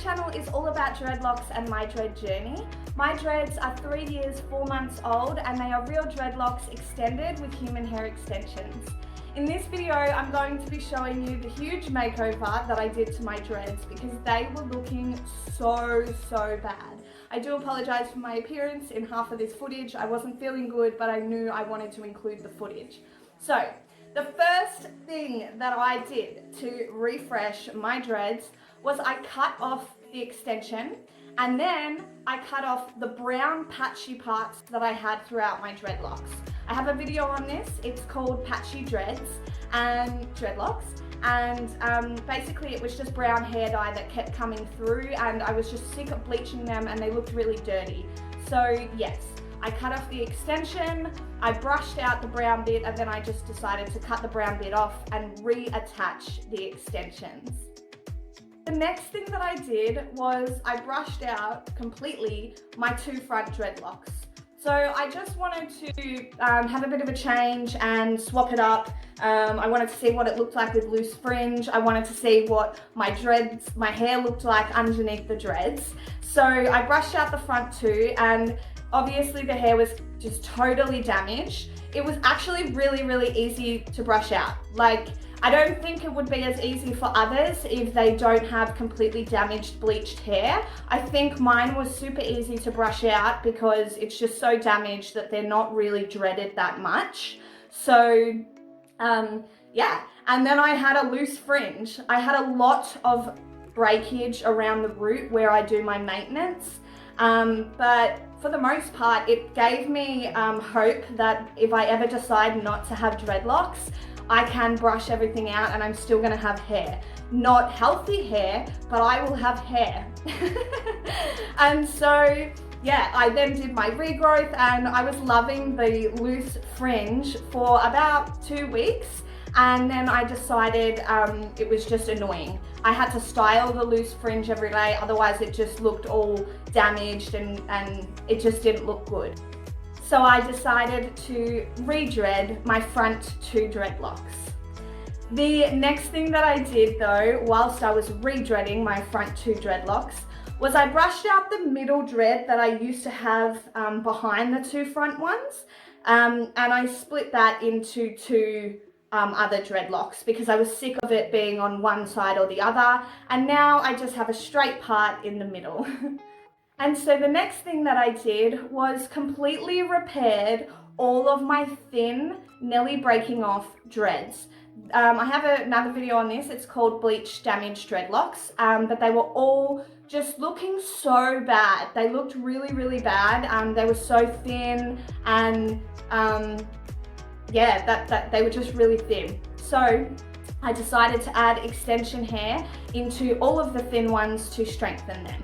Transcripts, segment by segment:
channel is all about dreadlocks and my dread journey. My dreads are 3 years, 4 months old, and they are real dreadlocks extended with human hair extensions. In this video, I'm going to be showing you the huge makeover that I did to my dreads because they were looking so bad. I do apologise for my appearance in half of this footage. I wasn't feeling good, but I knew I wanted to include the footage. So, the first thing that I did to refresh my dreads was I cut off the extension and then I cut off the brown patchy parts that I had throughout my dreadlocks. I have a video on this. It's called Patchy Dreads and Dreadlocks, and basically it was just brown hair dye that kept coming through, and I was just sick of bleaching them and they looked really dirty. So yes, I cut off the extension, I brushed out the brown bit, and then I just decided to cut the brown bit off and reattach the extensions. The next thing that I did was I brushed out completely my two front dreadlocks. So I just wanted to have a bit of a change and swap it up. I wanted to see what it looked like with loose fringe. I wanted to see what my hair looked like underneath the dreads. So I brushed out the front two, and obviously the hair was just totally damaged. It was actually really easy to brush out. Like, I don't think it would be as easy for others if they don't have completely damaged bleached hair. I think mine was super easy to brush out because it's just so damaged that they're not really dreaded that much. So yeah, and then I had a loose fringe. I had a lot of breakage around the root where I do my maintenance, but for the most part it gave me hope that if I ever decide not to have dreadlocks, I can brush everything out and I'm still going to have hair. Not healthy hair, but I will have hair. And so, yeah, I then did my regrowth and I was loving the loose fringe for about 2 weeks. And then I decided it was just annoying. I had to style the loose fringe every day, otherwise it just looked all damaged and it just didn't look good. So I decided to re-dread my front two dreadlocks. The next thing that I did though, whilst I was re-dreading my front two dreadlocks, was I brushed out the middle dread that I used to have behind the two front ones, and I split that into two other dreadlocks because I was sick of it being on one side or the other, and now I just have a straight part in the middle. And so the next thing that I did was completely repaired all of my thin, nearly breaking off dreads. I have another video on this. It's called Bleach Damaged Dreadlocks, but they were all just looking so bad. They looked really bad. They were so thin, and yeah, they were just really thin. So I decided to add extension hair into all of the thin ones to strengthen them.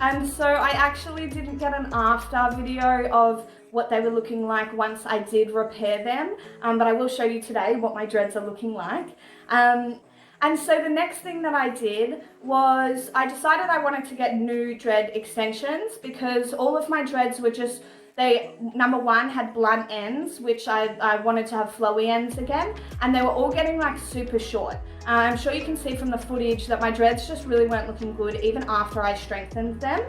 And so I actually didn't get an after video of what they were looking like once I did repair them, but I will show you today what my dreads are looking like. And so the next thing that I did was I decided I wanted to get new dread extensions because all of my dreads were just, they, number one, had blunt ends, which I wanted to have flowy ends again, and they were all getting like super short. I'm sure you can see from the footage that my dreads just really weren't looking good even after I strengthened them.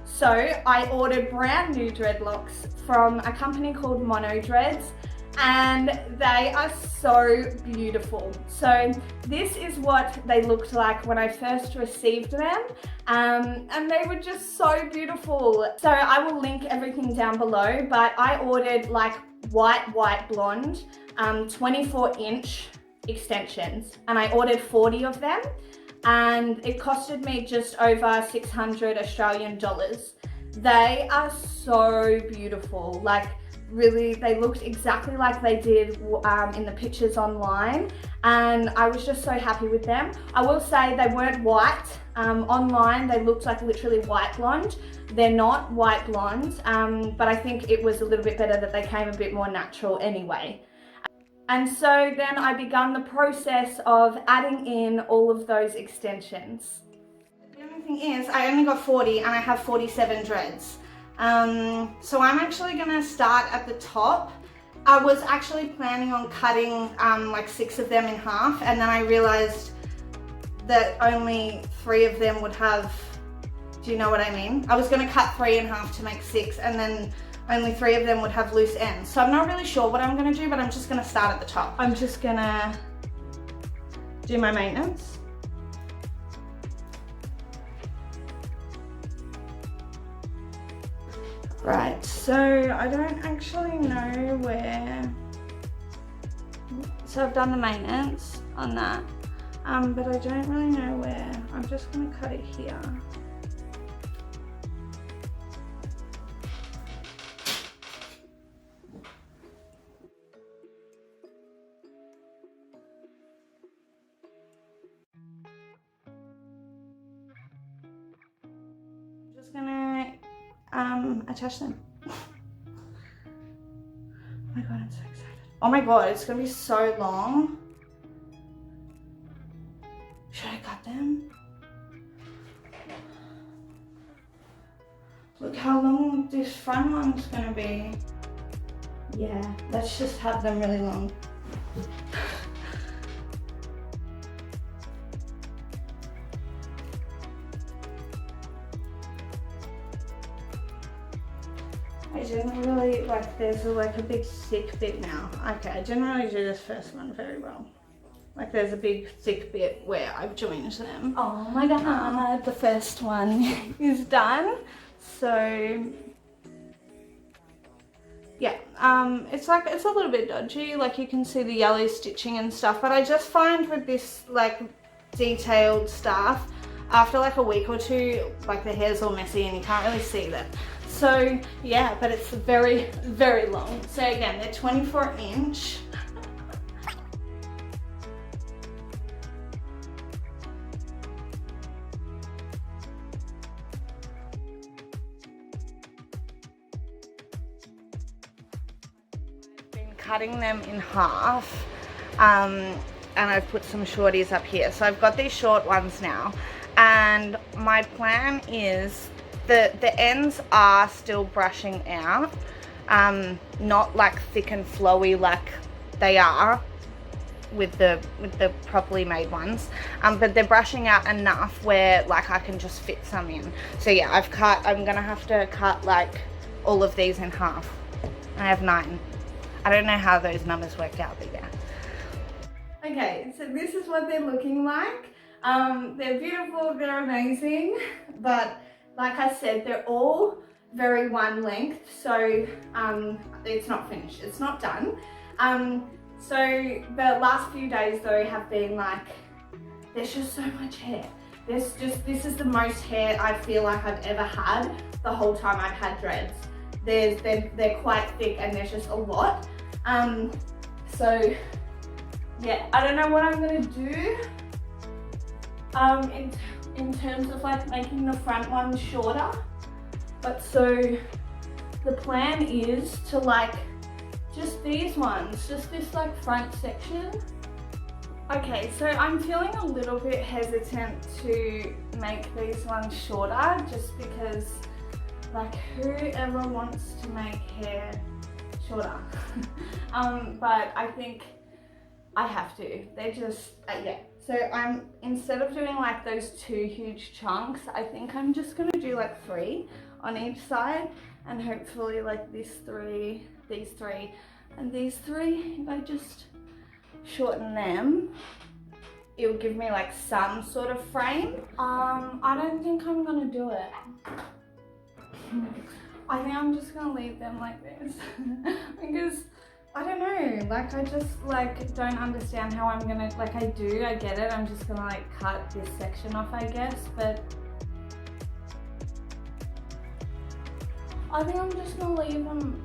So I ordered brand new dreadlocks from a company called Mono Dreads, and they are so beautiful. So this is what they looked like when I first received them, and they were just so beautiful. So I will link everything down below, but I ordered like white blonde 24-inch extensions, and I ordered 40 of them, and it costed me just over 600 Australian dollars. They are so beautiful. Like, really, they looked exactly like they did in the pictures online, and I was just so happy with them. I will say they weren't white. Online they looked like literally white blonde. They're not white blonde, but I think it was a little bit better that they came a bit more natural anyway. And so then I began the process of adding in all of those extensions. The only thing is I only got 40 and I have 47 dreads. So I'm actually gonna start at the top. I was actually planning on cutting like 6 of them in half, and then I realized that only 3 of them would have, do you know what I mean? I was gonna cut 3 in half to make 6, and then only 3 of them would have loose ends. So I'm not really sure what I'm gonna do, but I'm just gonna start at the top. I'm just gonna do my maintenance. Right, so I don't actually know where. So I've done the maintenance on that, but I don't really know where. I'm just gonna cut it here. I'm just gonna attach them. Oh my god, I'm so excited. Oh my god, it's gonna be so long. Should I cut them? Look how long this front one's gonna be. Yeah, let's just have them really long. I generally, like, there's like a big thick bit now. Okay, I generally do this first one very well. Like, there's a big thick bit where I've joined them. Oh my god, the first one is done. So yeah, it's like, it's a little bit dodgy. Like, you can see the yellow stitching and stuff, but I just find with this like detailed stuff, after like a week or two, like the hair's all messy and you can't really see that. So yeah, but it's very, very long. So again, they're 24-inch. I've been cutting them in half, and I've put some shorties up here. So I've got these short ones now, and my plan is the ends are still brushing out, not like thick and flowy like they are with the properly made ones, but they're brushing out enough where like I can just fit some in. So yeah, I'm gonna have to cut like all of these in half. I have 9. I don't know how those numbers worked out, but yeah. Okay, so this is what they're looking like. They're beautiful, they're amazing, but like I said, they're all very one length, so it's not finished, it's not done. So the last few days though have been like, there's just so much hair. This is the most hair I feel like I've ever had the whole time I've had dreads. They're quite thick and there's just a lot. So yeah, I don't know what I'm gonna do in terms of like making the front ones shorter, but so the plan is to like just these ones, just this like front section. Okay, so I'm feeling a little bit hesitant to make these ones shorter just because like whoever wants to make hair shorter? But I think I have to. They're just, yeah. So instead of doing like those 2 huge chunks, I think I'm just gonna do like 3 on each side, and hopefully like these 3, and these 3, if I just shorten them, it will give me like some sort of frame. I don't think I'm gonna do it. I think I'm just gonna leave them like this because I don't know, like I just like don't understand how I'm gonna, like I get it, I'm just gonna like cut this section off I guess, but I think I'm just gonna leave them,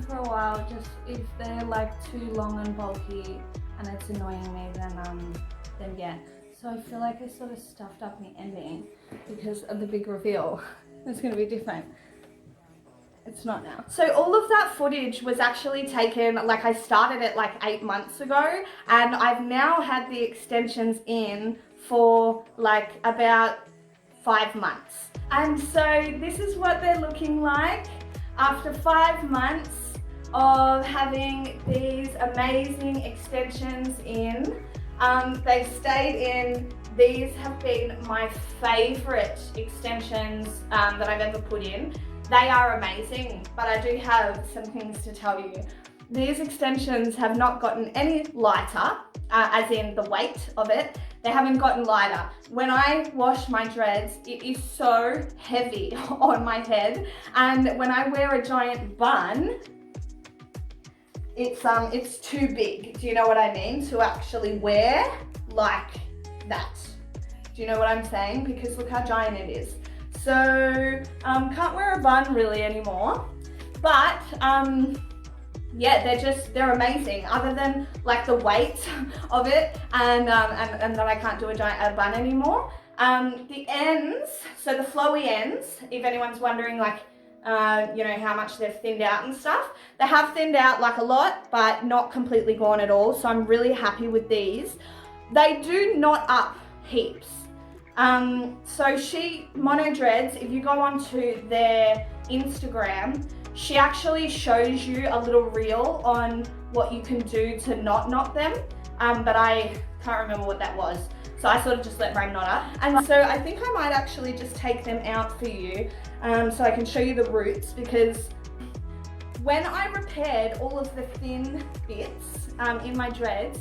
for a while, just if they're like too long and bulky and it's annoying me, then yeah. So I feel like I sort of stuffed up the ending because of the big reveal. It's gonna be different. It's not now. So all of that footage was actually taken, like I started it like 8 months ago, and I've now had the extensions in for like about 5 months. And so this is what they're looking like after 5 months of having these amazing extensions in. They've stayed in. These have been my favourite extensions that I've ever put in. They are amazing, but I do have some things to tell you. These extensions have not gotten any lighter, as in the weight of it. They haven't gotten lighter. When I wash my dreads, it is so heavy on my head, and when I wear a giant bun, it's too big. Do you know what I mean? To actually wear like that. Do you know what I'm saying? Because look how giant it is. So can't wear a bun really anymore. But yeah, they're amazing. Other than like the weight of it, and that I can't do a bun anymore. The ends, so the flowy ends, if anyone's wondering, like you know, how much they've thinned out and stuff. They have thinned out like a lot, but not completely gone at all. So I'm really happy with these. They do knot up heaps. So Mono Dreads, if you go onto their Instagram, she actually shows you a little reel on what you can do to not knot them, but I can't remember what that was. So I sort of just let mine knot up. And so I think I might actually just take them out for you, so I can show you the roots, because when I repaired all of the thin bits in my dreads,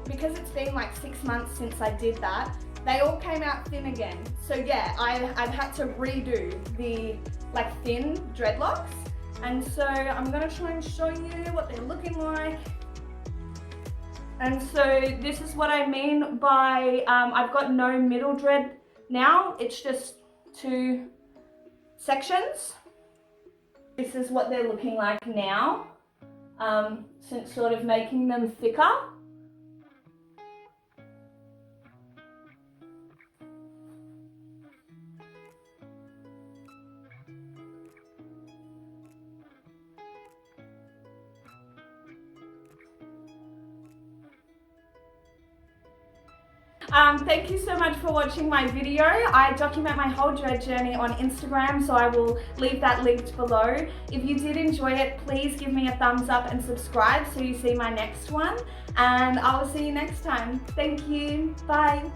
because it's been like 6 months since I did that, they all came out thin again. So yeah, I've had to redo the like thin dreadlocks. And so I'm gonna try and show you what they're looking like. And so this is what I mean by, I've got no middle dread now. It's just 2 sections. This is what they're looking like now, since sort of making them thicker. Thank you so much for watching my video. I document my whole dread journey on Instagram, so I will leave that linked below. If you did enjoy it, please give me a thumbs up and subscribe so you see my next one. And I will see you next time. Thank you. Bye.